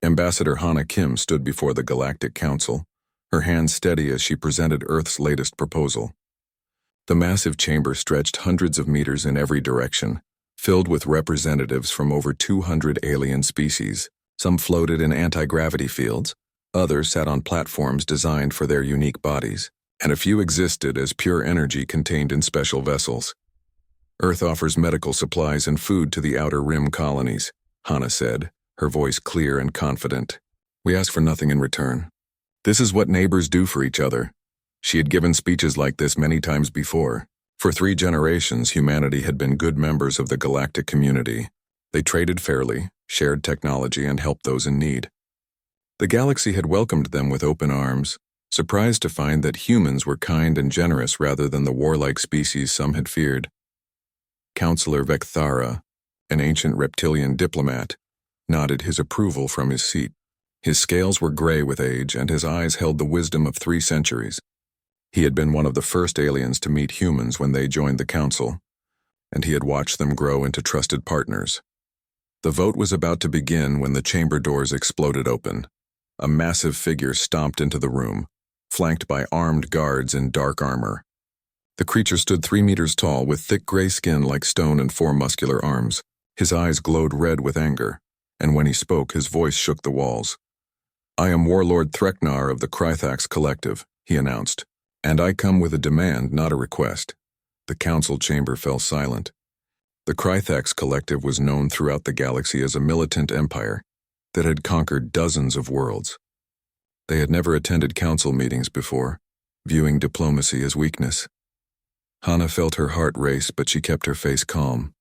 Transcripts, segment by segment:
Ambassador Hana Kim stood before the Galactic Council, her hands steady as she presented Earth's latest proposal. The massive chamber stretched hundreds of meters in every direction, filled with representatives from over 200 alien species. Some floated in anti-gravity fields, others sat on platforms designed for their unique bodies, and a few existed as pure energy contained in special vessels. Earth offers medical supplies and food to the Outer Rim colonies, Hana said, her voice clear and confident. We ask for nothing in return. This is what neighbors do for each other. She had given speeches like this many times before. For 3 generations, humanity had been good members of the galactic community. They traded fairly, shared technology, and helped those in need. The galaxy had welcomed them with open arms, surprised to find that humans were kind and generous rather than the warlike species some had feared. Counselor Vecthara, an ancient reptilian diplomat, nodded his approval from his seat. His scales were gray with age, and his eyes held the wisdom of 3 centuries. He had been one of the first aliens to meet humans when they joined the council, and he had watched them grow into trusted partners. The vote was about to begin when the chamber doors exploded open. A massive figure stomped into the room, flanked by armed guards in dark armor. The creature stood 3 meters tall with thick gray skin like stone and 4 muscular arms. His eyes glowed red with anger, and when he spoke, his voice shook the walls. I am Warlord Threknar of the Krythax Collective, he announced, and I come with a demand, not a request. The council chamber fell silent. The Krythax Collective was known throughout the galaxy as a militant empire that had conquered dozens of worlds. They had never attended council meetings before, viewing diplomacy as weakness. Hana felt her heart race, but she kept her face calm.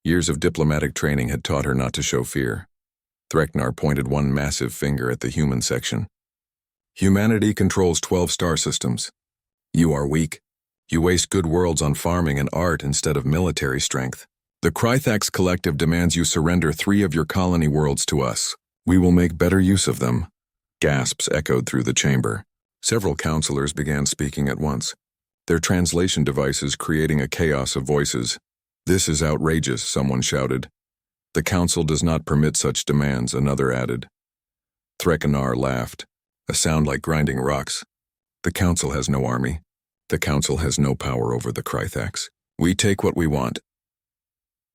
Years of diplomatic training had taught her not to show fear. Threknar pointed one massive finger at the human section. Humanity controls 12 star systems. You are weak. You waste good worlds on farming and art instead of military strength. The Krythax Collective demands you surrender 3 of your colony worlds to us. We will make better use of them. Gasps echoed through the chamber. Several counselors began speaking at once, their translation devices creating a chaos of voices. This is outrageous, someone shouted. The council does not permit such demands, another added. Threknar laughed, a sound like grinding rocks. The council has no army. The council has no power over the Krythax. We take what we want.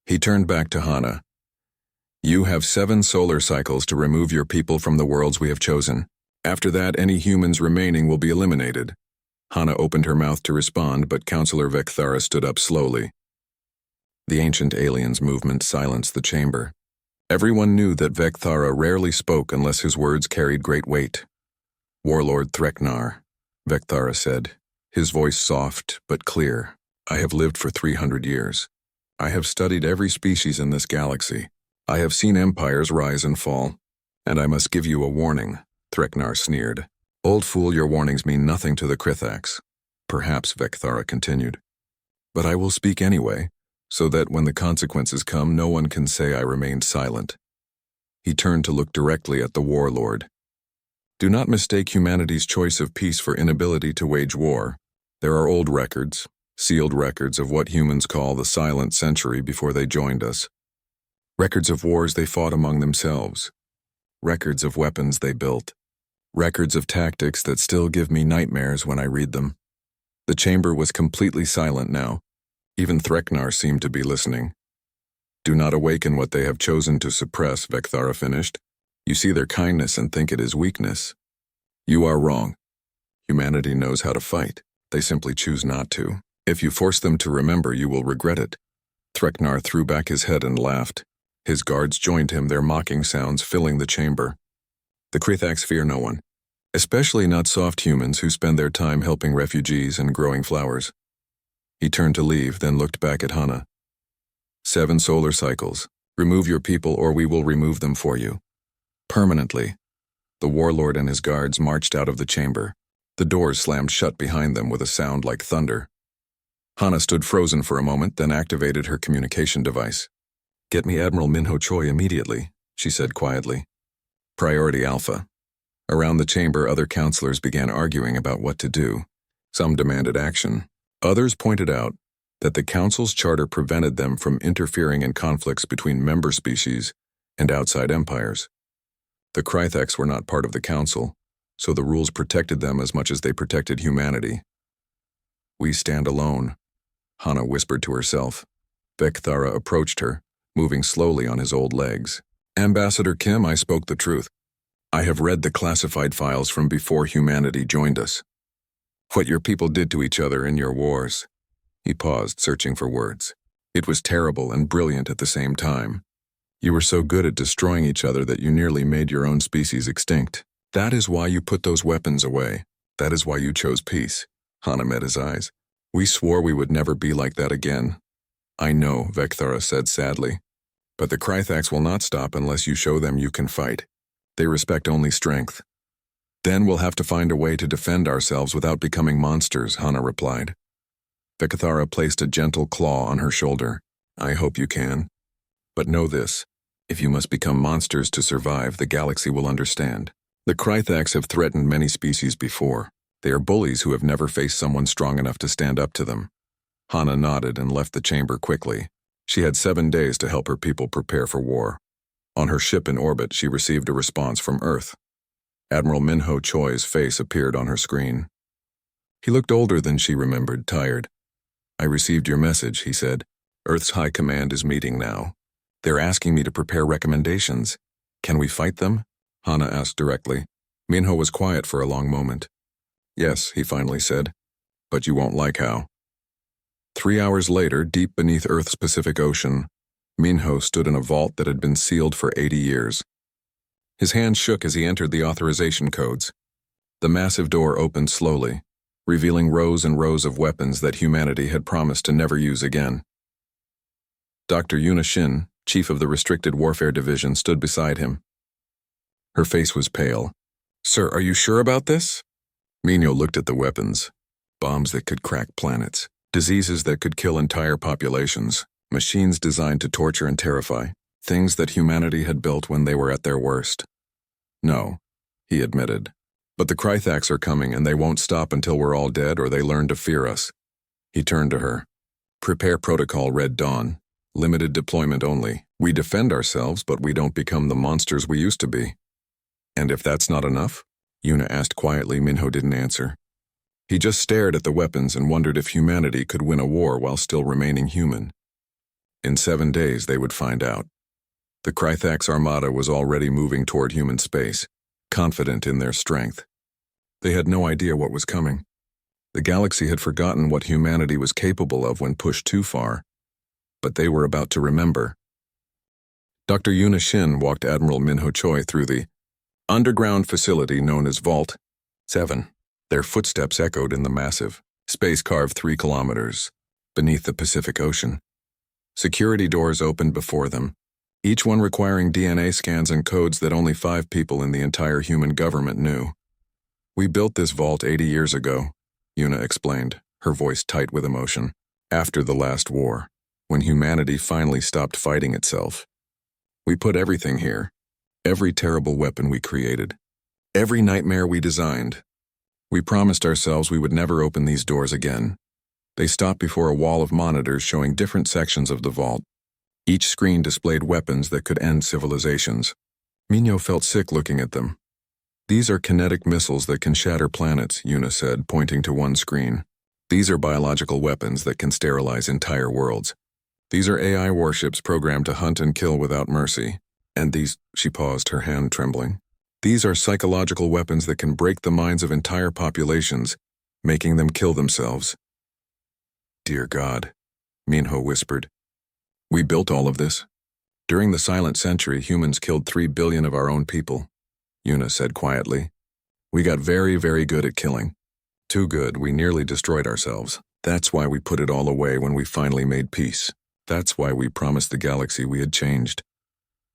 He turned back to Hana. You have 7 solar cycles to remove your people from the worlds we have chosen. After that, any humans remaining will be eliminated. Hana opened her mouth to respond, but Counselor Vecthara stood up slowly. The ancient aliens' movement silenced the chamber. Everyone knew that Vecthara rarely spoke unless his words carried great weight. Warlord Threknar, Vecthara said, his voice soft but clear. I have lived for 300 years. I have studied every species in this galaxy. I have seen empires rise and fall. And I must give you a warning, Threknar sneered. Old fool, your warnings mean nothing to the Krythax. Perhaps, Vecthara continued. But I will speak anyway, so that when the consequences come, no one can say I remained silent. He turned to look directly at the warlord. Do not mistake humanity's choice of peace for inability to wage war. There are old records, sealed records of what humans call the silent century before they joined us. Records of wars they fought among themselves. Records of weapons they built. Records of tactics that still give me nightmares when I read them. The chamber was completely silent now. Even Threknar seemed to be listening. Do not awaken what they have chosen to suppress, Vecthara finished. You see their kindness and think it is weakness. You are wrong. Humanity knows how to fight. They simply choose not to. If you force them to remember, you will regret it. Threknar threw back his head and laughed. His guards joined him, their mocking sounds filling the chamber. The Krythax fear no one, especially not soft humans who spend their time helping refugees and growing flowers. He turned to leave, then looked back at Hana. 7 solar cycles. Remove your people or we will remove them for you. Permanently. The warlord and his guards marched out of the chamber. The doors slammed shut behind them with a sound like thunder. Hana stood frozen for a moment, then activated her communication device. Get me Admiral Minho Choi immediately, she said quietly. Priority Alpha. Around the chamber, other counselors began arguing about what to do. Some demanded action. Others pointed out that the Council's charter prevented them from interfering in conflicts between member species and outside empires. The Krythax were not part of the council, so the rules protected them as much as they protected humanity. We stand alone, Hana whispered to herself. Vekthara approached her, moving slowly on his old legs. Ambassador Kim, I spoke the truth. I have read the classified files from before humanity joined us. What your people did to each other in your wars. He paused, searching for words. It was terrible and brilliant at the same time. You were so good at destroying each other that you nearly made your own species extinct. That is why you put those weapons away. That is why you chose peace. Hana met his eyes. We swore we would never be like that again. I know, Vekthara said sadly. But the Krythax will not stop unless you show them you can fight. They respect only strength. Then we'll have to find a way to defend ourselves without becoming monsters, Hana replied. Vekthara placed a gentle claw on her shoulder. I hope you can. But know this. If you must become monsters to survive, the galaxy will understand. The Krythax have threatened many species before. They are bullies who have never faced someone strong enough to stand up to them. Hana nodded and left the chamber quickly. She had 7 days to help her people prepare for war. On her ship in orbit, she received a response from Earth. Admiral Minho Choi's face appeared on her screen. He looked older than she remembered, tired. I received your message, he said. Earth's High Command is meeting now. They're asking me to prepare recommendations. Can we fight them? Hana asked directly. Minho was quiet for a long moment. Yes, he finally said. But you won't like how. 3 hours later, deep beneath Earth's Pacific Ocean, Minho stood in a vault that had been sealed for 80 years. His hand shook as he entered the authorization codes. The massive door opened slowly, revealing rows and rows of weapons that humanity had promised to never use again. Dr. Yuna Shin, chief of the Restricted Warfare Division, stood beside him. Her face was pale. Sir, are you sure about this? Minho looked at the weapons. Bombs that could crack planets. Diseases that could kill entire populations. Machines designed to torture and terrify. Things that humanity had built when they were at their worst. No, he admitted. But the Krythax are coming and they won't stop until we're all dead or they learn to fear us. He turned to her. Prepare protocol Red Dawn. Limited deployment only. We defend ourselves, but we don't become the monsters we used to be. And if that's not enough? Yuna asked quietly. Minho didn't answer. He just stared at the weapons and wondered if humanity could win a war while still remaining human. In 7 days, they would find out. The Krythax armada was already moving toward human space, confident in their strength. They had no idea what was coming. The galaxy had forgotten what humanity was capable of when pushed too far, but they were about to remember. Dr. Yuna Shin walked Admiral Minho Choi through the underground facility known as Vault 7. Their footsteps echoed in the massive space carved 3 kilometers beneath the Pacific Ocean. Security doors opened before them, each one requiring DNA scans and codes that only 5 people in the entire human government knew. We built this vault 80 years ago, Yuna explained, her voice tight with emotion. After the last war, when humanity finally stopped fighting itself. We put everything here. Every terrible weapon we created. Every nightmare we designed. We promised ourselves we would never open these doors again. They stopped before a wall of monitors showing different sections of the vault. Each screen displayed weapons that could end civilizations. Minho felt sick looking at them. These are kinetic missiles that can shatter planets, Yuna said, pointing to one screen. These are biological weapons that can sterilize entire worlds. These are AI warships programmed to hunt and kill without mercy. And these, she paused, her hand trembling. These are psychological weapons that can break the minds of entire populations, making them kill themselves. Dear God, Minho whispered. We built all of this. During the silent century, humans killed 3 billion of our own people, Yuna said quietly. We got very, very good at killing. Too good, we nearly destroyed ourselves. That's why we put it all away when we finally made peace. That's why we promised the galaxy we had changed.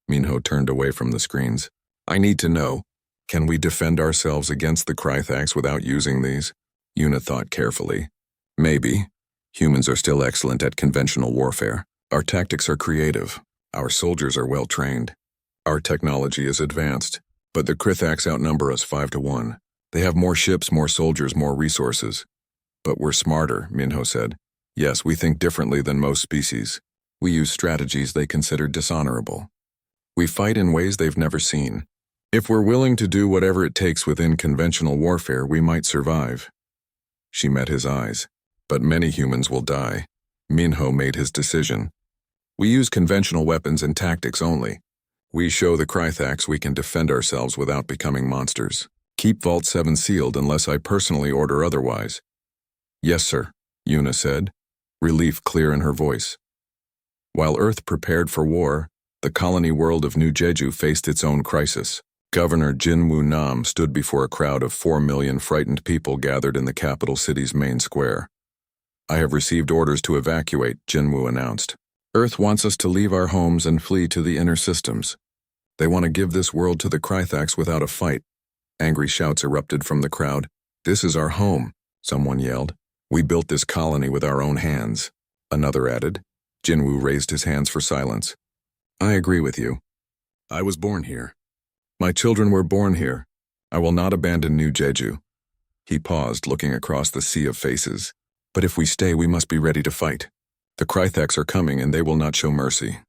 Minho turned away from the screens. I need to know, can we defend ourselves against the Krythax without using these? Yuna thought carefully. Maybe. Humans are still excellent at conventional warfare. Our tactics are creative. Our soldiers are well trained. Our technology is advanced. But the Krythax outnumber us 5 to 1. They have more ships, more soldiers, more resources. But we're smarter, Minho said. Yes, we think differently than most species. We use strategies they consider dishonorable. We fight in ways they've never seen. If we're willing to do whatever it takes within conventional warfare, we might survive. She met his eyes. But many humans will die. Minho made his decision. We use conventional weapons and tactics only. We show the Krythax we can defend ourselves without becoming monsters. Keep Vault 7 sealed unless I personally order otherwise. Yes, sir, Yuna said, relief clear in her voice. While Earth prepared for war, the colony world of New Jeju faced its own crisis. Governor Jinwoo Nam stood before a crowd of 4 million frightened people gathered in the capital city's main square. I have received orders to evacuate, Jinwoo announced. Earth wants us to leave our homes and flee to the inner systems. They want to give this world to the Krythax without a fight. Angry shouts erupted from the crowd. This is our home, someone yelled. We built this colony with our own hands. Another added. Jinwoo raised his hands for silence. I agree with you. I was born here. My children were born here. I will not abandon New Jeju. He paused, looking across the sea of faces. But if we stay, we must be ready to fight. The Krythax are coming, and they will not show mercy.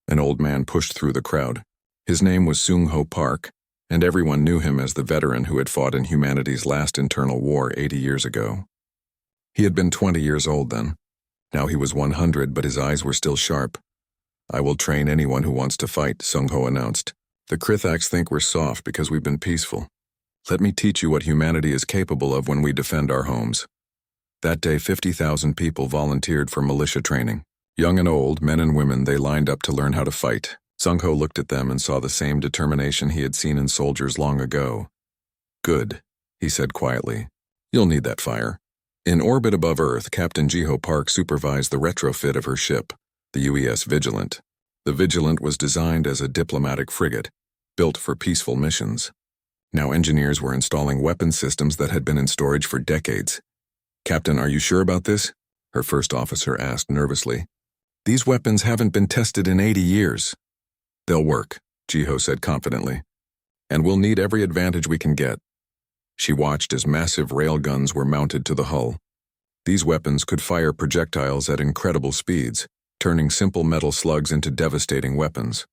An old man pushed through the crowd. His name was Seung-ho Park, and everyone knew him as the veteran who had fought in humanity's last internal war 80 years ago. He had been 20 years old then. Now he was 100, but his eyes were still sharp. I will train anyone who wants to fight, Seung-ho announced. The Krythax think we're soft because we've been peaceful. Let me teach you what humanity is capable of when we defend our homes. That day, 50,000 people volunteered for militia training. Young and old, men and women, they lined up to learn how to fight. Seung-ho looked at them and saw the same determination he had seen in soldiers long ago. Good, he said quietly. You'll need that fire. In orbit above Earth, Captain Ji-ho Park supervised the retrofit of her ship, the UES Vigilant. The Vigilant was designed as a diplomatic frigate, built for peaceful missions. Now engineers were installing weapon systems that had been in storage for decades. Captain, are you sure about this? Her first officer asked nervously. These weapons haven't been tested in 80 years. They'll work, Ji-ho said confidently. And we'll need every advantage we can get. She watched as massive railguns were mounted to the hull. These weapons could fire projectiles at incredible speeds, turning simple metal slugs into devastating weapons.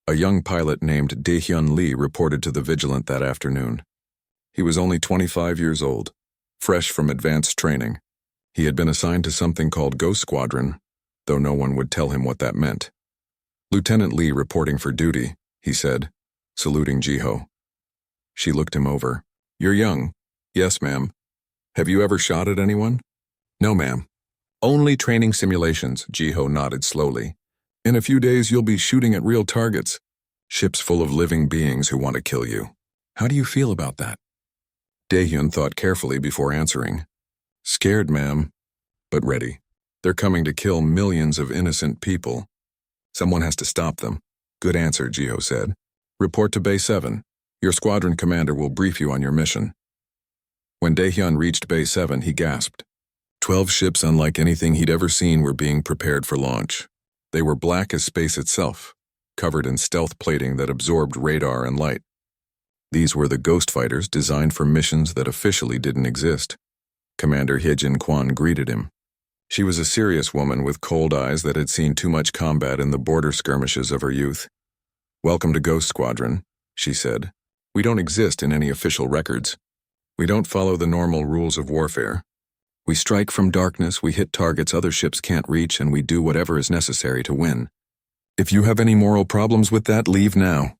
A young pilot named Dae-hyun Lee reported to the Vigilant that afternoon. He was only 25 years old, fresh from advanced training. He had been assigned to something called Ghost Squadron, though no one would tell him what that meant. Lieutenant Lee reporting for duty, he said, saluting Ji-ho. She looked him over. You're young. Yes, ma'am. Have you ever shot at anyone? No, ma'am. Only training simulations, Ji-ho nodded slowly. In a few days you'll be shooting at real targets. Ships full of living beings who want to kill you. How do you feel about that? Dae-hyun thought carefully before answering. Scared, ma'am, but ready. They're coming to kill millions of innocent people. Someone has to stop them. Good answer, Ji-ho said. Report to Bay 7. Your squadron commander will brief you on your mission. When Dae-hyun reached Bay 7, he gasped. 12 ships unlike anything he'd ever seen were being prepared for launch. They were black as space itself, covered in stealth plating that absorbed radar and light. These were the Ghost Fighters designed for missions that officially didn't exist. Commander Hye-jin Kwan greeted him. She was a serious woman with cold eyes that had seen too much combat in the border skirmishes of her youth. Welcome to Ghost Squadron, she said. We don't exist in any official records. We don't follow the normal rules of warfare. We strike from darkness, we hit targets other ships can't reach, and we do whatever is necessary to win. If you have any moral problems with that, leave now.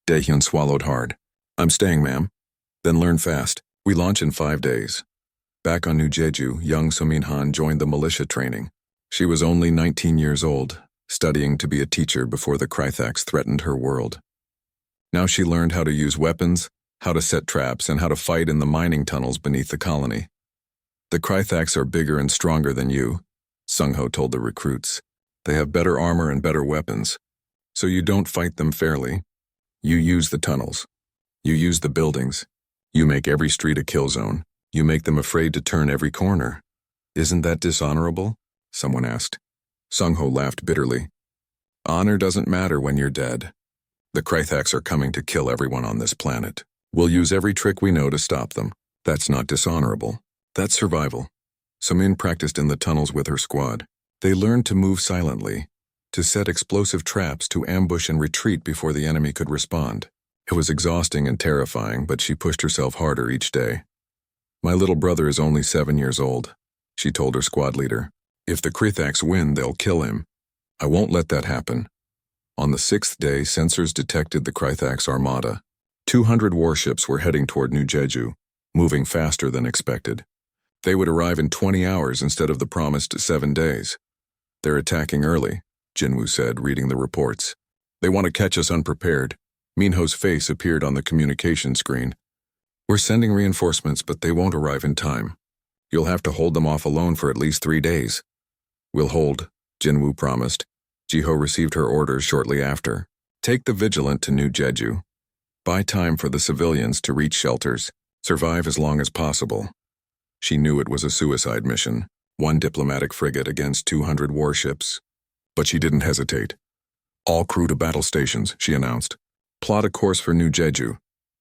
Dae-hyun swallowed hard. I'm staying, ma'am. Then learn fast. We launch in 5 days. Back on New Jeju, young So-min-han joined the militia training. She was only 19 years old, studying to be a teacher before the Krythax threatened her world. Now she learned how to use weapons, how to set traps, and how to fight in the mining tunnels beneath the colony. The Krythax are bigger and stronger than you, Seung-ho told the recruits. They have better armor and better weapons. So you don't fight them fairly. You use the tunnels. You use the buildings. You make every street a kill zone. You make them afraid to turn every corner. Isn't that dishonorable? Someone asked. Seung-ho laughed bitterly. Honor doesn't matter when you're dead. The Krythax are coming to kill everyone on this planet. We'll use every trick we know to stop them. That's not dishonorable. That's survival. So-min practiced in the tunnels with her squad. They learned to move silently, to set explosive traps to ambush and retreat before the enemy could respond. It was exhausting and terrifying, but she pushed herself harder each day. My little brother is only 7 years old, she told her squad leader. If the Krithax win, they'll kill him. I won't let that happen. On the 6th day, sensors detected the Krithax armada. 200 warships were heading toward New Jeju, moving faster than expected. They would arrive in 20 hours instead of the promised 7 days. They're attacking early, Jinwoo said, reading the reports. They want to catch us unprepared. Minho's face appeared on the communication screen. We're sending reinforcements, but they won't arrive in time. You'll have to hold them off alone for at least 3 days. We'll hold, Jinwoo promised. Jiho received her orders shortly after. Take the Vigilant to New Jeju. Buy time for the civilians to reach shelters. Survive as long as possible. She knew it was a suicide mission, 1 diplomatic frigate against 200 warships. But she didn't hesitate. All crew to battle stations, she announced. Plot a course for New Jeju.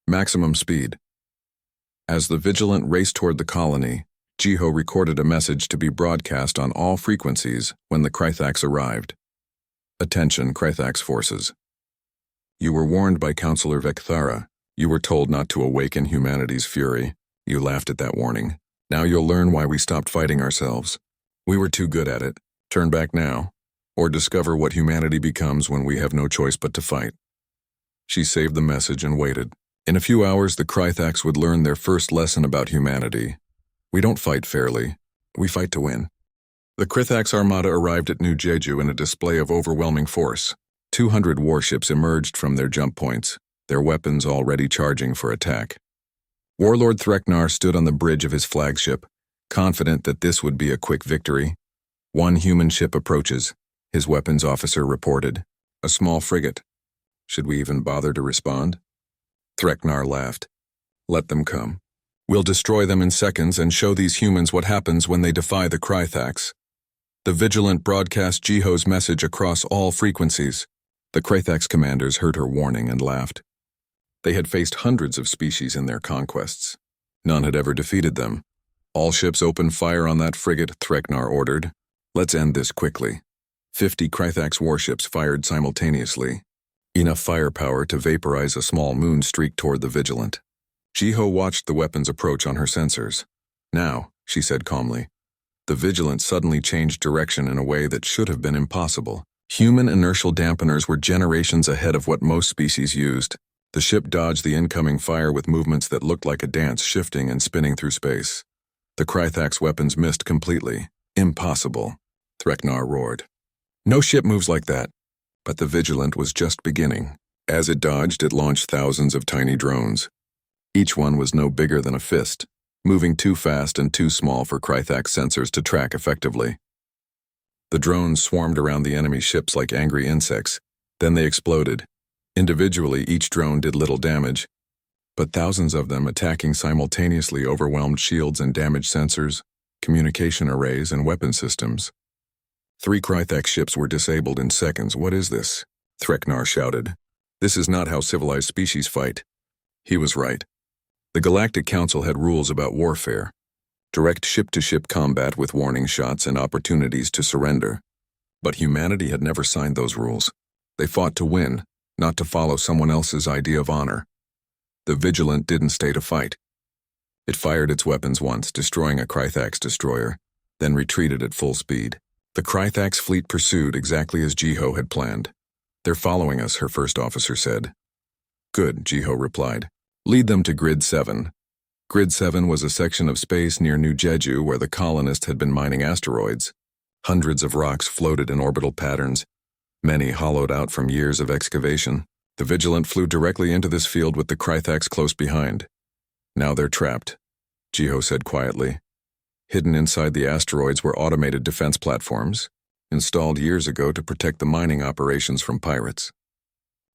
Maximum speed. As the Vigilant raced toward the colony, Jiho recorded a message to be broadcast on all frequencies when the Krithax arrived. Attention, Krithax forces. You were warned by Counselor Vekthara. You were told not to awaken humanity's fury. You laughed at that warning. Now you'll learn why we stopped fighting ourselves. We were too good at it. Turn back now, or discover what humanity becomes when we have no choice but to fight. She saved the message and waited. In a few hours, the Krithax would learn their first lesson about humanity. We don't fight fairly. We fight to win. The Krithax armada arrived at New Jeju in a display of overwhelming force. 200 warships emerged from their jump points, their weapons already charging for attack. Warlord Threknar stood on the bridge of his flagship, confident that this would be a quick victory. 1 human ship approaches, his weapons officer reported. A small frigate. Should we even bother to respond? Threknar laughed. Let them come. We'll destroy them in seconds and show these humans what happens when they defy the Krithax. The Vigilant broadcast Jiho's message across all frequencies. The Krithax commanders heard her warning and laughed. They had faced hundreds of species in their conquests. None had ever defeated them. All ships open fire on that frigate, Threknar ordered. Let's end this quickly. 50 Krithax warships fired simultaneously. Enough firepower to vaporize a small moon streak toward the Vigilant. Jiho watched the weapons approach on her sensors. Now, she said calmly. The Vigilant suddenly changed direction in a way that should have been impossible. Human inertial dampeners were generations ahead of what most species used. The ship dodged the incoming fire with movements that looked like a dance, shifting and spinning through space. The Krithax weapons missed completely. Impossible, Threknar roared. No ship moves like that. But the Vigilant was just beginning. As it dodged, it launched thousands of tiny drones. Each one was no bigger than a fist, moving too fast and too small for Krithax sensors to track effectively. The drones swarmed around the enemy ships like angry insects. Then they exploded. Individually, each drone did little damage, but thousands of them attacking simultaneously overwhelmed shields and damaged sensors, communication arrays, and weapon systems. 3 Krithax ships were disabled in seconds. What is this? Threknar shouted. This is not how civilized species fight. He was right. The Galactic Council had rules about warfare. Direct ship-to-ship combat with warning shots and opportunities to surrender. But humanity had never signed those rules. They fought to win, not to follow someone else's idea of honor. The Vigilant didn't stay to fight. It fired its weapons once, destroying a Krithax destroyer, then retreated at full speed. The Krithax fleet pursued exactly as Jiho had planned. They're following us, her first officer said. Good, Jiho replied. Lead them to Grid 7. Grid 7 was a section of space near New Jeju where the colonists had been mining asteroids. Hundreds of rocks floated in orbital patterns, many hollowed out from years of excavation. The Vigilant flew directly into this field with the Krithax close behind. Now they're trapped, Jiho said quietly. Hidden inside the asteroids were automated defense platforms, installed years ago to protect the mining operations from pirates.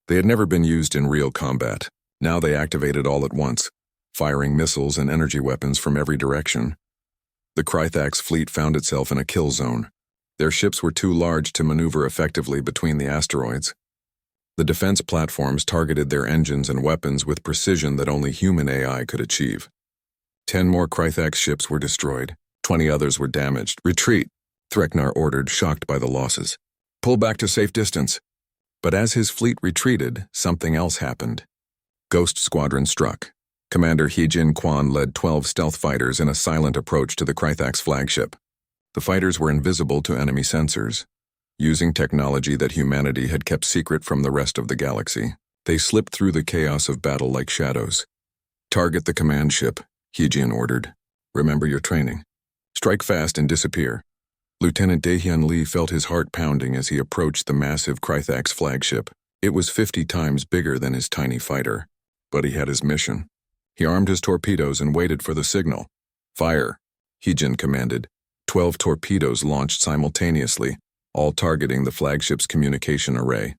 They had never been used in real combat. Now they activated all at once, firing missiles and energy weapons from every direction. The Krithax fleet found itself in a kill zone. Their ships were too large to maneuver effectively between the asteroids. The defense platforms targeted their engines and weapons with precision that only human AI could achieve. 10 more Krithax ships were destroyed. 20 others were damaged. Retreat, Threknar ordered, shocked by the losses. Pull back to safe distance. But as his fleet retreated, something else happened. Ghost Squadron struck. Commander He-Jin Kwan led 12 stealth fighters in a silent approach to the Krythax flagship. The fighters were invisible to enemy sensors, using technology that humanity had kept secret from the rest of the galaxy. They slipped through the chaos of battle like shadows. "Target the command ship," He-Jin ordered. "Remember your training. Strike fast and disappear." Lieutenant Daehyun Lee felt his heart pounding as he approached the massive Krythax flagship. It was 50 times bigger than his tiny fighter, but he had his mission. He armed his torpedoes and waited for the signal. "Fire," He-Jin commanded. 12 torpedoes launched simultaneously, all targeting the flagship's communication array.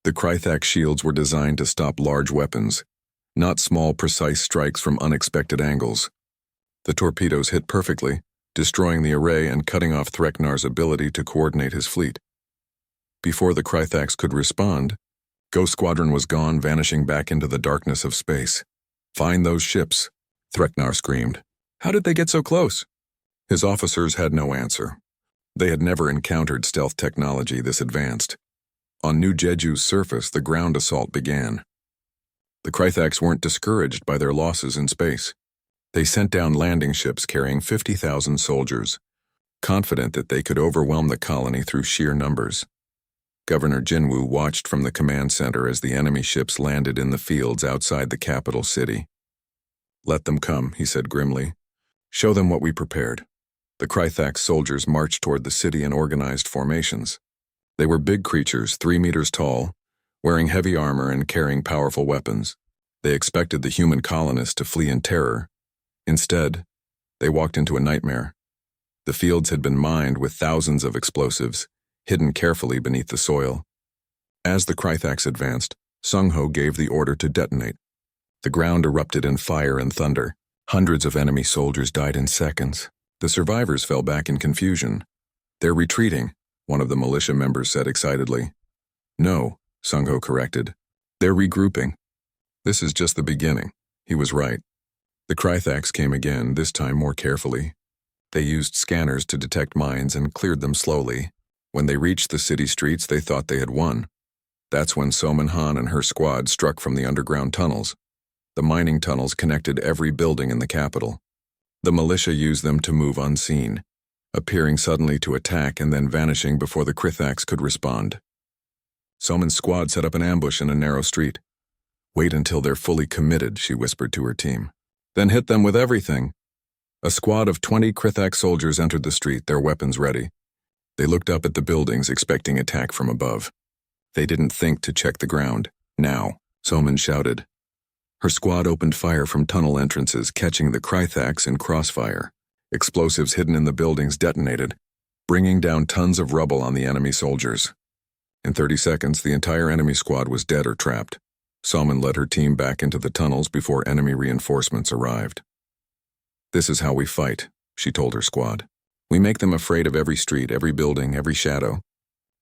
The Krythax shields were designed to stop large weapons, not small, precise strikes from unexpected angles. The torpedoes hit perfectly, destroying the array and cutting off Threknar's ability to coordinate his fleet. Before the Krythax could respond, Ghost Squadron was gone, vanishing back into the darkness of space. "Find those ships," Threknar screamed. "How did they get so close?" His officers had no answer. They had never encountered stealth technology this advanced. On New Jeju's surface, the ground assault began. The Krythax weren't discouraged by their losses in space. They sent down landing ships carrying 50,000 soldiers, confident that they could overwhelm the colony through sheer numbers. Governor Jinwoo watched from the command center as the enemy ships landed in the fields outside the capital city. "Let them come," he said grimly. "Show them what we prepared." The Krythax soldiers marched toward the city in organized formations. They were big creatures, 3 meters tall, wearing heavy armor and carrying powerful weapons. They expected the human colonists to flee in terror. Instead, they walked into a nightmare. The fields had been mined with thousands of explosives, hidden carefully beneath the soil. As the Krythax advanced, Sung-ho gave the order to detonate. The ground erupted in fire and thunder. Hundreds of enemy soldiers died in seconds. The survivors fell back in confusion. "They're retreating," one of the militia members said excitedly. "No," Sung-ho corrected. "They're regrouping." This is just the beginning. He was right. The Krythax came again, this time more carefully. They used scanners to detect mines and cleared them slowly. When they reached the city streets, they thought they had won. That's when Soman Han and her squad struck from the underground tunnels. The mining tunnels connected every building in the capital. The militia used them to move unseen, appearing suddenly to attack and then vanishing before the Krythax could respond. Soman's squad set up an ambush in a narrow street. "Wait until they're fully committed," she whispered to her team. "Then hit them with everything." A squad of 20 Krythax soldiers entered the street, their weapons ready. They looked up at the buildings, expecting attack from above. They didn't think to check the ground. "Now," Soman shouted. Her squad opened fire from tunnel entrances, catching the Krythax in crossfire. Explosives hidden in the buildings detonated, bringing down tons of rubble on the enemy soldiers. In 30 seconds, the entire enemy squad was dead or trapped. Soman led her team back into the tunnels before enemy reinforcements arrived. "This is how we fight," she told her squad. "We make them afraid of every street, every building, every shadow.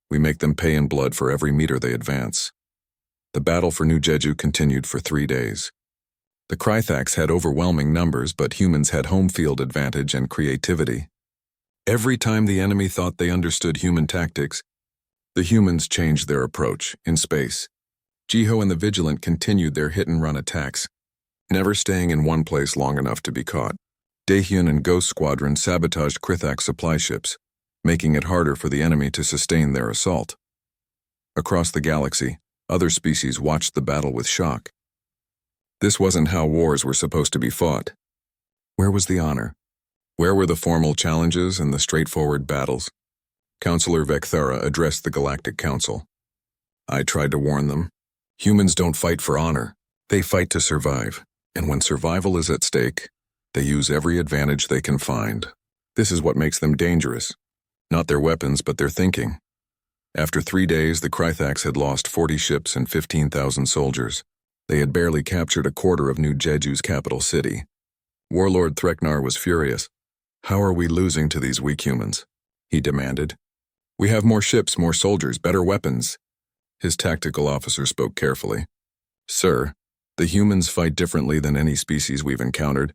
We make them pay in blood for every meter they advance." The battle for New Jeju continued for 3 days. The Krythax had overwhelming numbers, but humans had home field advantage and creativity. Every time the enemy thought they understood human tactics, the humans changed their approach. In space, Jiho and the Vigilant continued their hit-and-run attacks, never staying in one place long enough to be caught. Daehyun and Ghost Squadron sabotaged Krythax supply ships, making it harder for the enemy to sustain their assault. Across the galaxy, other species watched the battle with shock. This wasn't how wars were supposed to be fought. Where was the honor? Where were the formal challenges and the straightforward battles? Counselor Vecthara addressed the Galactic Council. "I tried to warn them. Humans don't fight for honor. They fight to survive. And when survival is at stake, they use every advantage they can find. This is what makes them dangerous. Not their weapons, but their thinking." After 3 days, the Krythax had lost 40 ships and 15,000 soldiers. They had barely captured a quarter of New Jeju's capital city. Warlord Threknar was furious. "How are we losing to these weak humans?" he demanded. "We have more ships, more soldiers, better weapons." His tactical officer spoke carefully. "Sir, the humans fight differently than any species we've encountered.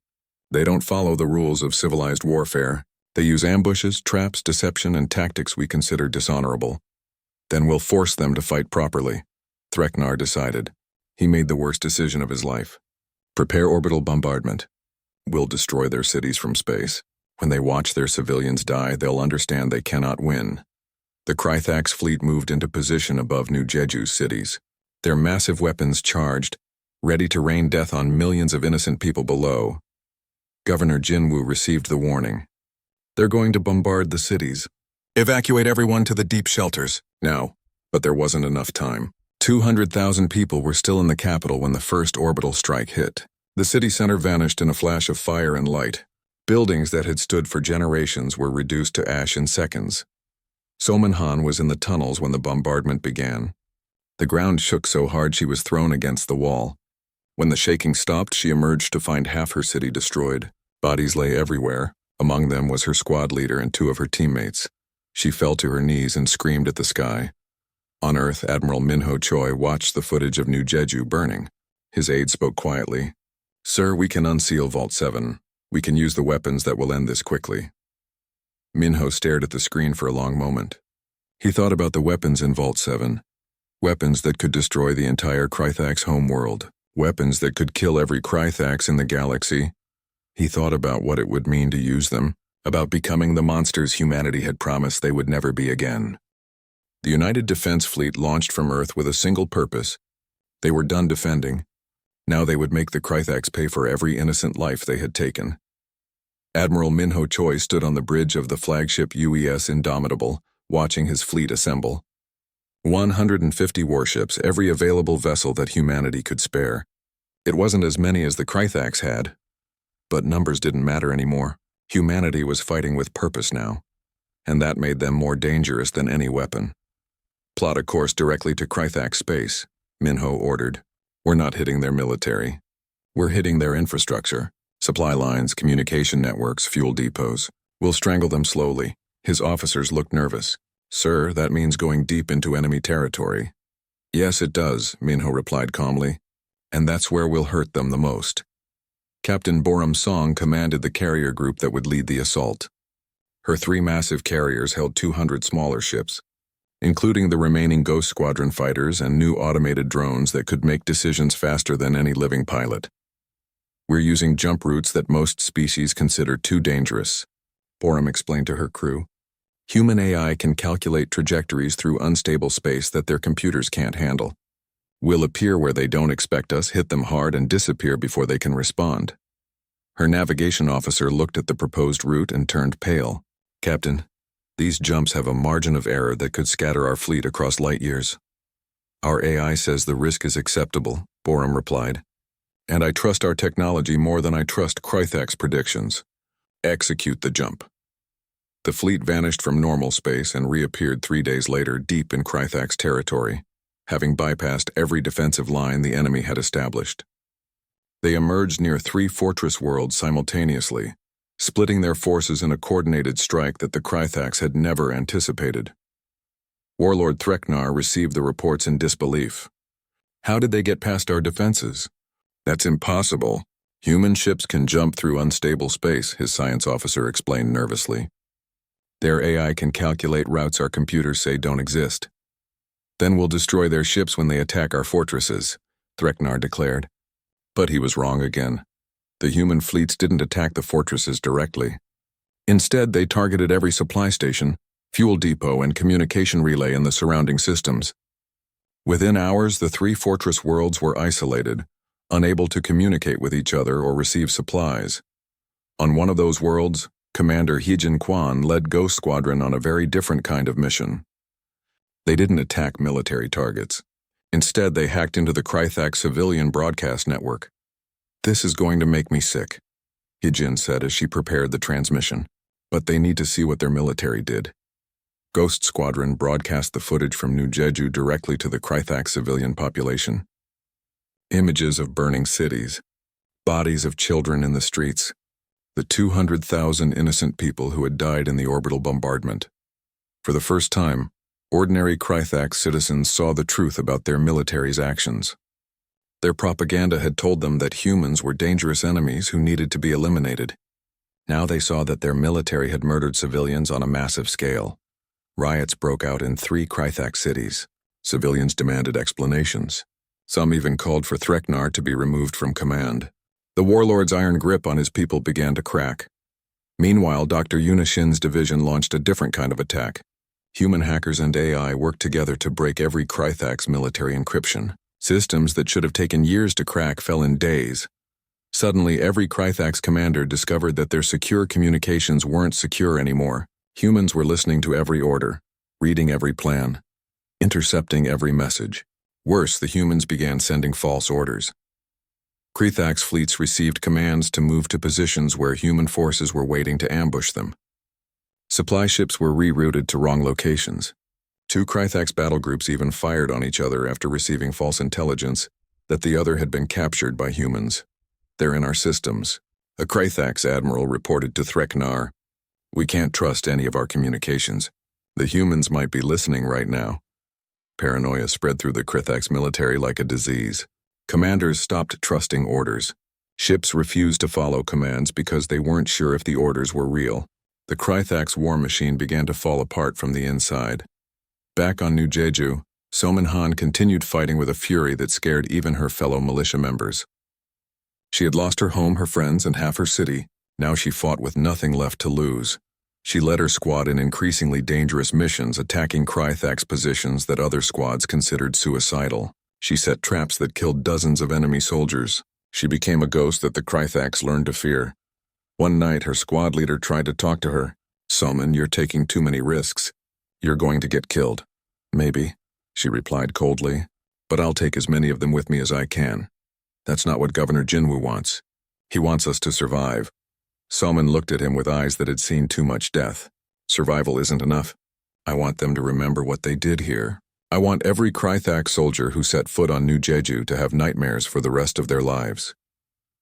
They don't follow the rules of civilized warfare. They use ambushes, traps, deception, and tactics we consider dishonorable. Then we'll force them to fight properly," Threknar decided. He made the worst decision of his life. Prepare orbital bombardment. We'll destroy their cities from space. When they watch their civilians die, they'll understand they cannot win. The Krythax fleet moved into position above New Jeju's cities, their massive weapons charged, ready to rain death on millions of innocent people below. Governor Jinwoo received the warning. They're going to bombard the cities. Evacuate everyone to the deep shelters, now. But there wasn't enough time. 200,000 people were still in the capital when the first orbital strike hit. The city center vanished in a flash of fire and light. Buildings that had stood for generations were reduced to ash in seconds. Soman-han was in the tunnels when the bombardment began. The ground shook so hard she was thrown against the wall. When the shaking stopped, she emerged to find half her city destroyed. Bodies lay everywhere. Among them was her squad leader and 2 of her teammates. She fell to her knees and screamed at the sky. On Earth, Admiral Minho Choi watched the footage of New Jeju burning. His aide spoke quietly. "Sir, we can unseal Vault 7. We can use the weapons that will end this quickly." Minho stared at the screen for a long moment. He thought about the weapons in Vault 7. Weapons that could destroy the entire Krythax homeworld. Weapons that could kill every Krythax in the galaxy. He thought about what it would mean to use them, about becoming the monsters humanity had promised they would never be again. The United Defense Fleet launched from Earth with a single purpose. They were done defending. Now they would make the Krythax pay for every innocent life they had taken. Admiral Minho Choi stood on the bridge of the flagship UES Indomitable, watching his fleet assemble. 150 warships, every available vessel that humanity could spare. It wasn't as many as the Krythax had, but numbers didn't matter anymore. Humanity was fighting with purpose now, and that made them more dangerous than any weapon. Plot a course directly to Krythax space, Minho ordered. We're not hitting their military. We're hitting their infrastructure. Supply lines, communication networks, fuel depots. We'll strangle them slowly. His officers looked nervous. "Sir, that means going deep into enemy territory." "Yes, it does," Minho replied calmly. "And that's where we'll hurt them the most." Captain Boram Song commanded the carrier group that would lead the assault. Her 3 massive carriers held 200 smaller ships, including the remaining Ghost Squadron fighters and new automated drones that could make decisions faster than any living pilot. "We're using jump routes that most species consider too dangerous," Boram explained to her crew. "Human AI can calculate trajectories through unstable space that their computers can't handle. We'll appear where they don't expect us, hit them hard, and disappear before they can respond." Her navigation officer looked at the proposed route and turned pale. "Captain, these jumps have a margin of error that could scatter our fleet across light years." "Our AI says the risk is acceptable," Boram replied. "And I trust our technology more than I trust Krythax predictions. Execute the jump." The fleet vanished from normal space and reappeared 3 days later deep in Krythax territory, having bypassed every defensive line the enemy had established. They emerged near 3 fortress worlds simultaneously, splitting their forces in a coordinated strike that the Krythax had never anticipated. Warlord Threknar received the reports in disbelief. "How did they get past our defenses?" "That's impossible. Human ships can jump through unstable space," his science officer explained nervously. "Their AI can calculate routes our computers say don't exist. Then we'll destroy their ships when they attack our fortresses," Threknar declared. But he was wrong again. The human fleets didn't attack the fortresses directly. Instead, they targeted every supply station, fuel depot, and communication relay in the surrounding systems. Within hours, the 3 fortress worlds were isolated, unable to communicate with each other or receive supplies. On one of those worlds, Commander Heejin Kwan led Ghost Squadron on a very different kind of mission. They didn't attack military targets. Instead, they hacked into the Krythax civilian broadcast network. "This is going to make me sick," Heejin said as she prepared the transmission. "But they need to see what their military did." Ghost Squadron broadcast the footage from New Jeju directly to the Krythax civilian population. Images of burning cities, bodies of children in the streets, the 200,000 innocent people who had died in the orbital bombardment. For the first time, ordinary Krythax citizens saw the truth about their military's actions. Their propaganda had told them that humans were dangerous enemies who needed to be eliminated. Now they saw that their military had murdered civilians on a massive scale. Riots broke out in 3 Krythax cities. Civilians demanded explanations. Some even called for Threknar to be removed from command. The warlord's iron grip on his people began to crack. Meanwhile, Dr. Yunishin's division launched a different kind of attack. Human hackers and AI worked together to break every Krythak's military encryption. Systems that should have taken years to crack fell in days. Suddenly, every Krythak's commander discovered that their secure communications weren't secure anymore. Humans were listening to every order, reading every plan, intercepting every message. Worse, the humans began sending false orders. Krythak's fleets received commands to move to positions where human forces were waiting to ambush them. Supply ships were rerouted to wrong locations. Two Krythak's battle groups even fired on each other after receiving false intelligence that the other had been captured by humans. "They're in our systems," a Krythak's admiral reported to Threknar. "We can't trust any of our communications. The humans might be listening right now." Paranoia spread through the Krythak's military like a disease. Commanders stopped trusting orders. Ships refused to follow commands because they weren't sure if the orders were real. The Krythak's war machine began to fall apart from the inside. Back on New Jeju, Somin Han continued fighting with a fury that scared even her fellow militia members. She had lost her home, her friends, and half her city. Now she fought with nothing left to lose. She led her squad in increasingly dangerous missions, attacking Krythak's positions that other squads considered suicidal. She set traps that killed dozens of enemy soldiers. She became a ghost that the Krythak's learned to fear. One night, her squad leader tried to talk to her. "Somin, you're taking too many risks. You're going to get killed." "Maybe," she replied coldly, "but I'll take as many of them with me as I can. That's not what Governor Jinwoo wants. He wants us to survive." Somin looked at him with eyes that had seen too much death. "Survival isn't enough. I want them to remember what they did here. I want every Krythak soldier who set foot on New Jeju to have nightmares for the rest of their lives."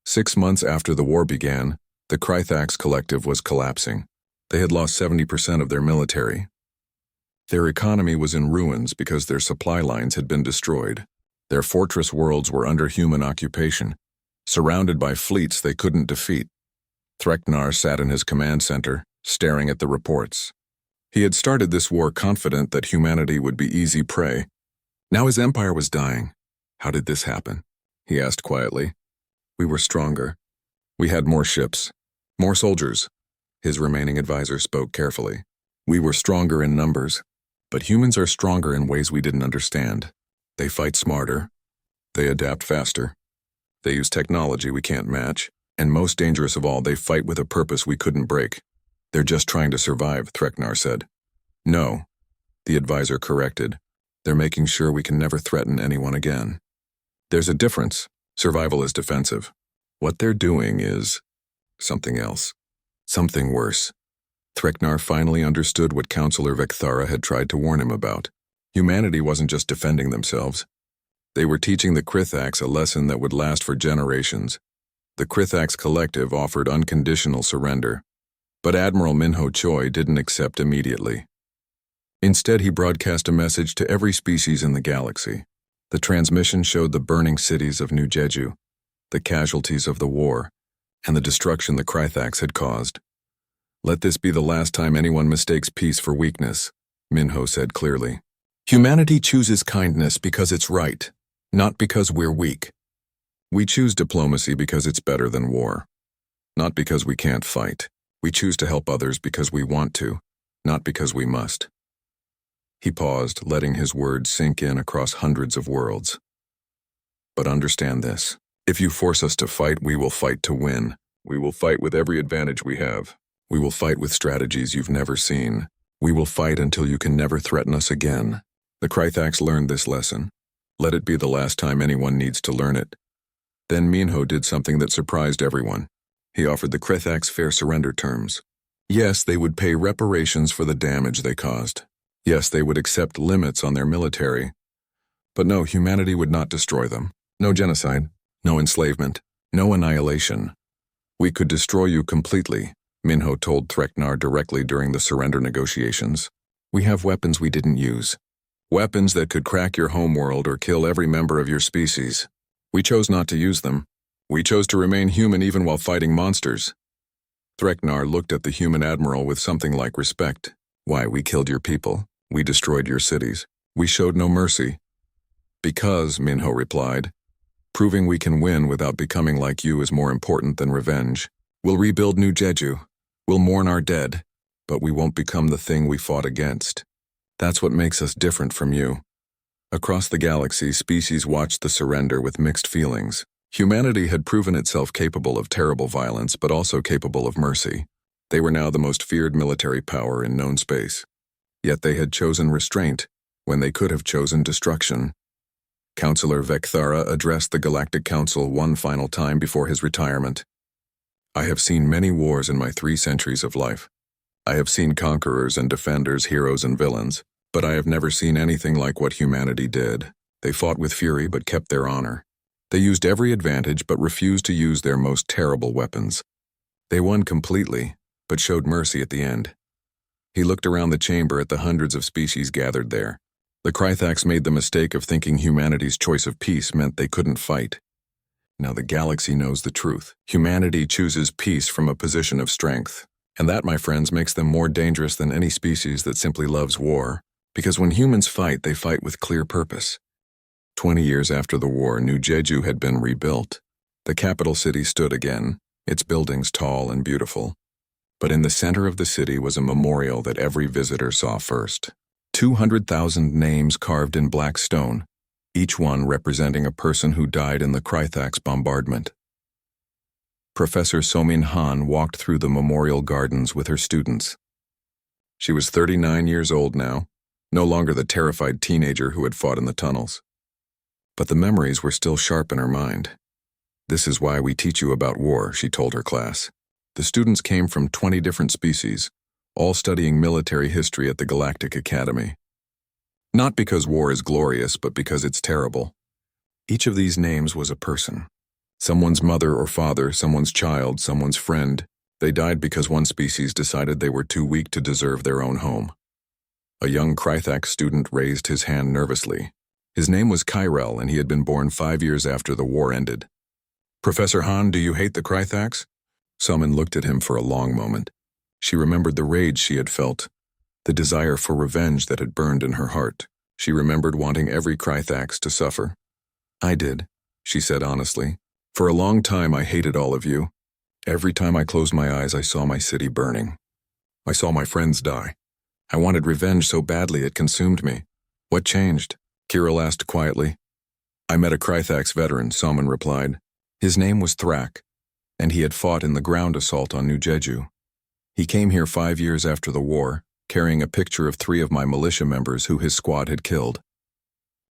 6 months after the war began, the Krythak's collective was collapsing. They had lost 70% of their military. Their economy was in ruins because their supply lines had been destroyed. Their fortress worlds were under human occupation, surrounded by fleets they couldn't defeat. Threknar sat in his command center, staring at the reports. He had started this war confident that humanity would be easy prey. Now his empire was dying. "How did this happen?" he asked quietly. "We were stronger. We had more ships, more soldiers." His remaining advisor spoke carefully. "We were stronger in numbers, but humans are stronger in ways we didn't understand. They fight smarter. They adapt faster. They use technology we can't match. And most dangerous of all, they fight with a purpose we couldn't break. They're just trying to survive," Threknar said. "No," the advisor corrected. "They're making sure we can never threaten anyone again. There's a difference. Survival is defensive. What they're doing is something else. Something worse." Threknar finally understood what Counselor Vekthara had tried to warn him about. Humanity wasn't just defending themselves. They were teaching the Krythak's a lesson that would last for generations. The Krythak's collective offered unconditional surrender, but Admiral Minho Choi didn't accept immediately. Instead, he broadcast a message to every species in the galaxy. The transmission showed the burning cities of New Jeju, the casualties of the war, and the destruction the Krythak's had caused. "Let this be the last time anyone mistakes peace for weakness," Minho said clearly. "Humanity chooses kindness because it's right, not because we're weak. We choose diplomacy because it's better than war, not because we can't fight. We choose to help others because we want to, not because we must." He paused, letting his words sink in across hundreds of worlds. "But understand this. If you force us to fight, we will fight to win. We will fight with every advantage we have. We will fight with strategies you've never seen. We will fight until you can never threaten us again." The Krythak's learned this lesson. Let it be the last time anyone needs to learn it. Then Minho did something that surprised everyone. He offered the Krythak's fair surrender terms. Yes, they would pay reparations for the damage they caused. Yes, they would accept limits on their military. But no, humanity would not destroy them. No genocide, no enslavement, no annihilation. "We could destroy you completely," Minho told Threknar directly during the surrender negotiations. "We have weapons we didn't use. Weapons that could crack your homeworld or kill every member of your species. We chose not to use them. We chose to remain human even while fighting monsters." Threknar looked at the human admiral with something like respect. "Why, we killed your people. We destroyed your cities. We showed no mercy. Because, Minho replied, proving we can win without becoming like you is more important than revenge. We'll rebuild New Jeju. We'll mourn our dead, but we won't become the thing we fought against. That's what makes us different from you. Across the galaxy, species watched the surrender with mixed feelings. Humanity had proven itself capable of terrible violence, but also capable of mercy. They were now the most feared military power in known space. Yet they had chosen restraint when they could have chosen destruction. Counselor Vekthara addressed the Galactic Council one final time before his retirement. I have seen many wars in my 3 centuries of life. I have seen conquerors and defenders, heroes and villains, but I have never seen anything like what humanity did. They fought with fury but kept their honor. They used every advantage but refused to use their most terrible weapons. They won completely, but showed mercy at the end. He looked around the chamber at the hundreds of species gathered there. The Krythax made the mistake of thinking humanity's choice of peace meant they couldn't fight. Now the galaxy knows the truth. Humanity chooses peace from a position of strength. And that, my friends, makes them more dangerous than any species that simply loves war. Because when humans fight, they fight with clear purpose. 20 years after the war, New Jeju had been rebuilt. The capital city stood again, its buildings tall and beautiful. But in the center of the city was a memorial that every visitor saw first. 200,000 names carved in black stone, each one representing a person who died in the Krythax bombardment. Professor Somin Han walked through the memorial gardens with her students. She was 39 years old now, no longer the terrified teenager who had fought in the tunnels. But the memories were still sharp in her mind. This is why we teach you about war, she told her class. The students came from 20 different species, all studying military history at the Galactic Academy. Not because war is glorious, but because it's terrible. Each of these names was a person. Someone's mother or father, someone's child, someone's friend. They died because one species decided they were too weak to deserve their own home. A young Krythax student raised his hand nervously. His name was Kyrell, and he had been born 5 years after the war ended. Professor Han, do you hate the Krythax? Summon looked at him for a long moment. She remembered the rage she had felt, the desire for revenge that had burned in her heart. She remembered wanting every Krythax to suffer. I did, she said honestly. For a long time I hated all of you. Every time I closed my eyes I saw my city burning. I saw my friends die. I wanted revenge so badly it consumed me. What changed? Kirill asked quietly. I met a Krythax veteran, Somin replied. His name was Thrak, and he had fought in the ground assault on New Jeju. He came here 5 years after the war, carrying a picture of 3 of my militia members who his squad had killed.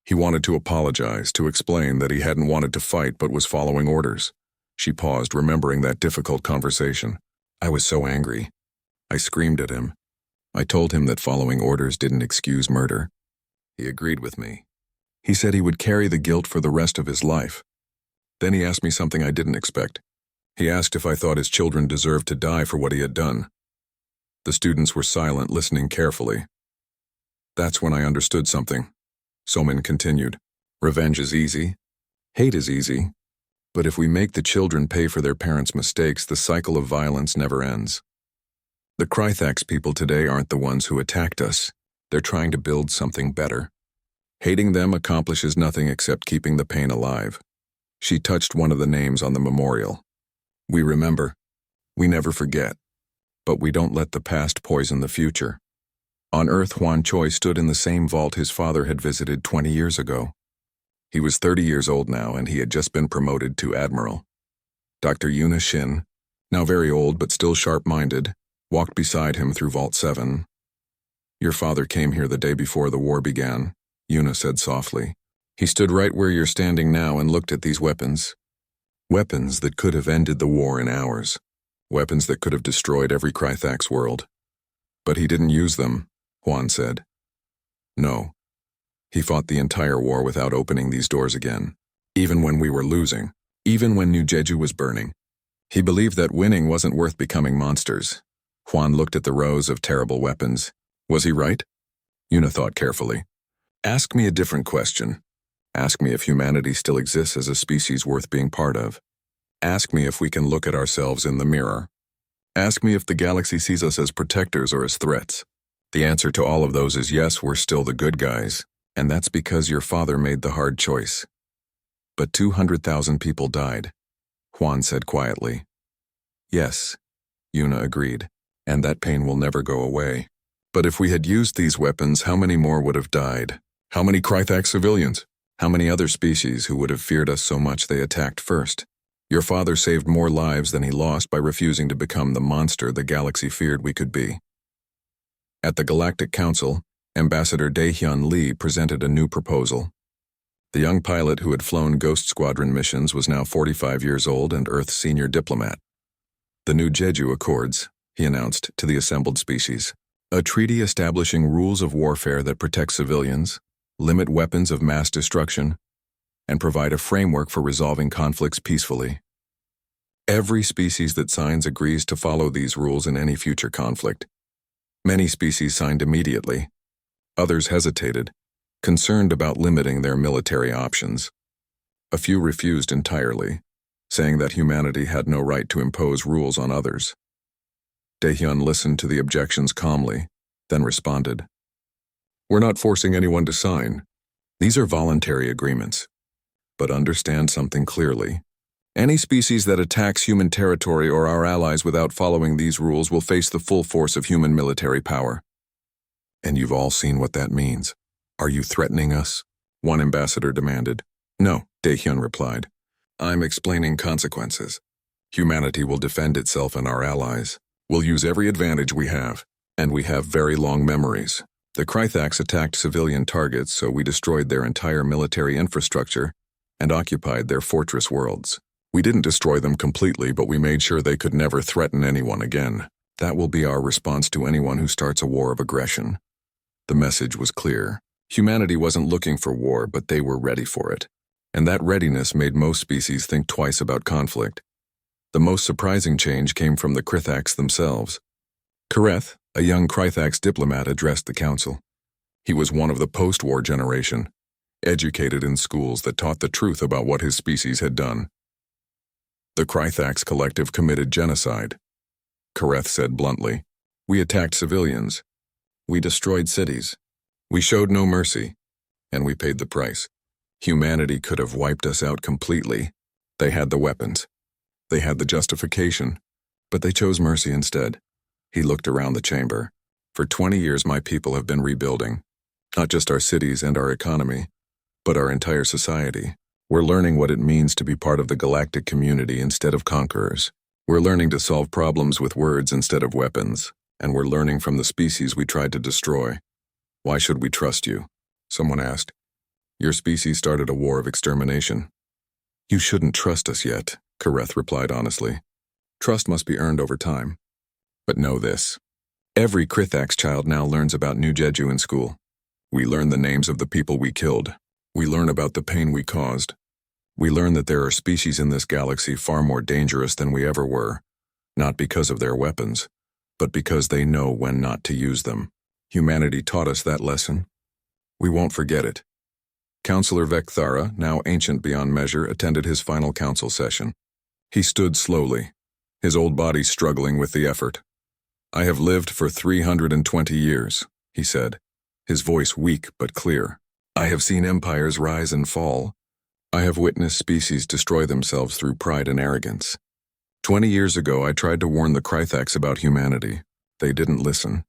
He wanted to apologize, to explain that he hadn't wanted to fight but was following orders. She paused, remembering that difficult conversation. I was so angry. I screamed at him. I told him that following orders didn't excuse murder. He agreed with me. He said he would carry the guilt for the rest of his life. Then he asked me something I didn't expect. He asked if I thought his children deserved to die for what he had done. The students were silent, listening carefully. That's when I understood something. Somin continued. Revenge is easy. Hate is easy. But if we make the children pay for their parents' mistakes, the cycle of violence never ends. The Krythax people today aren't the ones who attacked us. They're trying to build something better. Hating them accomplishes nothing except keeping the pain alive. She touched one of the names on the memorial. We remember. We never forget. But we don't let the past poison the future. On Earth, Huan Choi stood in the same vault his father had visited 20 years ago. He was 30 years old now, and he had just been promoted to Admiral. Dr. Yuna Shin, now very old but still sharp-minded, walked beside him through Vault 7. Your father came here the day before the war began, Yuna said softly. He stood right where you're standing now and looked at these weapons. Weapons that could have ended the war in hours. Weapons that could have destroyed every Krythax world. But he didn't use them, Huan said. No. He fought the entire war without opening these doors again. Even when we were losing. Even when New Jeju was burning. He believed that winning wasn't worth becoming monsters. Huan looked at the rows of terrible weapons. Was he right? Yuna thought carefully. Ask me a different question. Ask me if humanity still exists as a species worth being part of. Ask me if we can look at ourselves in the mirror. Ask me if the galaxy sees us as protectors or as threats. The answer to all of those is yes, we're still the good guys. And that's because your father made the hard choice. But 200,000 people died, Juan said quietly. Yes, Yuna agreed, and that pain will never go away. But if we had used these weapons, how many more would have died? How many Krythak civilians? How many other species who would have feared us so much they attacked first? Your father saved more lives than he lost by refusing to become the monster the galaxy feared we could be. At the Galactic Council, Ambassador Daehyun Lee presented a new proposal. The young pilot who had flown Ghost Squadron missions was now 45 years old and Earth's senior diplomat. The new Jeju Accords, he announced to the assembled species. A treaty establishing rules of warfare that protect civilians, limit weapons of mass destruction, and provide a framework for resolving conflicts peacefully. Every species that signs agrees to follow these rules in any future conflict. Many species signed immediately. Others hesitated, concerned about limiting their military options. A few refused entirely, saying that humanity had no right to impose rules on others. Daehyun listened to the objections calmly, then responded. We're not forcing anyone to sign. These are voluntary agreements. But understand something clearly. Any species that attacks human territory or our allies without following these rules will face the full force of human military power. And you've all seen what that means. Are you threatening us? One ambassador demanded. No, Daehyun replied. I'm explaining consequences. Humanity will defend itself and our allies. We'll use every advantage we have, and we have very long memories. The Krythaks attacked civilian targets, so we destroyed their entire military infrastructure and occupied their fortress worlds. We didn't destroy them completely, but we made sure they could never threaten anyone again. That will be our response to anyone who starts a war of aggression. The message was clear. Humanity wasn't looking for war, but they were ready for it. And that readiness made most species think twice about conflict. The most surprising change came from the Krythaks themselves. Kareth, a young Krythaks diplomat, addressed the council. He was one of the post-war generation, educated in schools that taught the truth about what his species had done. The Krythaks collective committed genocide, Kareth said bluntly. We attacked civilians. We destroyed cities. We showed no mercy, and we paid the price. Humanity could have wiped us out completely. They had the weapons. They had the justification, but they chose mercy instead. He looked around the chamber. For 20 years my people have been rebuilding, not just our cities and our economy, but our entire society. We're learning what it means to be part of the galactic community instead of conquerors. We're learning to solve problems with words instead of weapons, and we're learning from the species we tried to destroy. Why should we trust you? Someone asked. Your species started a war of extermination. You shouldn't trust us yet, Kareth replied honestly. Trust must be earned over time. But know this. Every Krythak's child now learns about New Jeju in school. We learn the names of the people we killed. We learn about the pain we caused. We learn that there are species in this galaxy far more dangerous than we ever were, not because of their weapons, but because they know when not to use them. Humanity taught us that lesson. We won't forget it. Councillor Vekthara, now ancient beyond measure, attended his final council session. He stood slowly, his old body struggling with the effort. I have lived for 320 years, he said, his voice weak but clear. I have seen empires rise and fall. I have witnessed species destroy themselves through pride and arrogance. 20 years ago, I tried to warn the Krythaks about humanity. They didn't listen.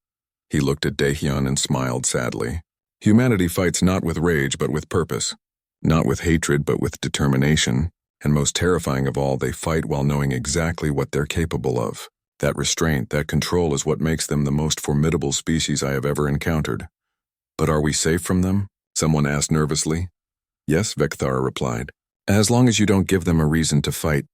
He looked at Daehyun and smiled sadly. Humanity fights not with rage but with purpose, not with hatred but with determination, and most terrifying of all, they fight while knowing exactly what they're capable of. That restraint, that control is what makes them the most formidable species I have ever encountered. But are we safe from them? Someone asked nervously. Yes, Vekthara replied. As long as you don't give them a reason to fight.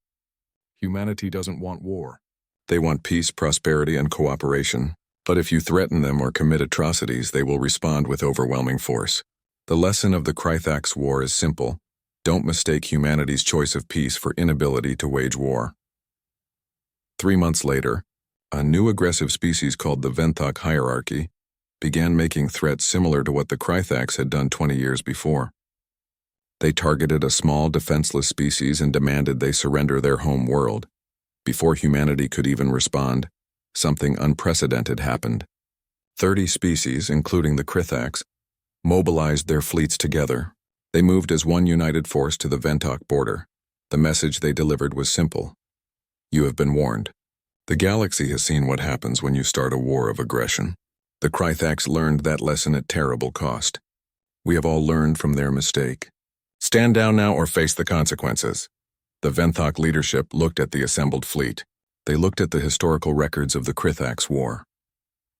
Humanity doesn't want war. They want peace, prosperity, and cooperation. But if you threaten them or commit atrocities, they will respond with overwhelming force. The lesson of the Krythak's war is simple. Don't mistake humanity's choice of peace for inability to wage war. 3 months later, a new aggressive species called the Venthok hierarchy began making threats similar to what the Krythaks had done 20 years before. They targeted a small, defenseless species and demanded they surrender their home world. Before humanity could even respond, something unprecedented happened. 30 species, including the Krythaks, mobilized their fleets together. They moved as one united force to the Ventok border. The message they delivered was simple. You have been warned. The galaxy has seen what happens when you start a war of aggression. The Krythax learned that lesson at terrible cost. We have all learned from their mistake. Stand down now or face the consequences. The Ventok leadership looked at the assembled fleet. They looked at the historical records of the Krythax War.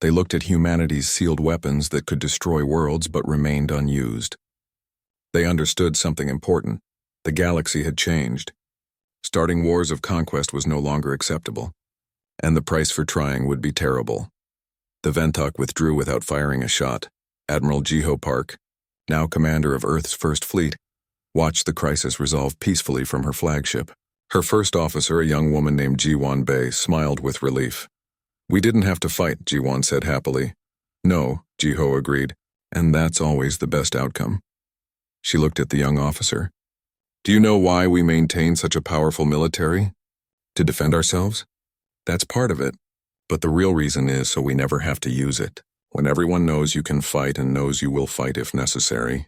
They looked at humanity's sealed weapons that could destroy worlds but remained unused. They understood something important. The galaxy had changed. Starting wars of conquest was no longer acceptable, and the price for trying would be terrible. The Ventok withdrew without firing a shot. Admiral Jiho Park, now commander of Earth's First Fleet, watched the crisis resolve peacefully from her flagship. Her first officer, a young woman named Jiwon Bei, smiled with relief. We didn't have to fight, Jiwon said happily. No, Jiho agreed, and that's always the best outcome. She looked at the young officer. Do you know why we maintain such a powerful military? To defend ourselves? That's part of it, but the real reason is so we never have to use it. When everyone knows you can fight and knows you will fight if necessary,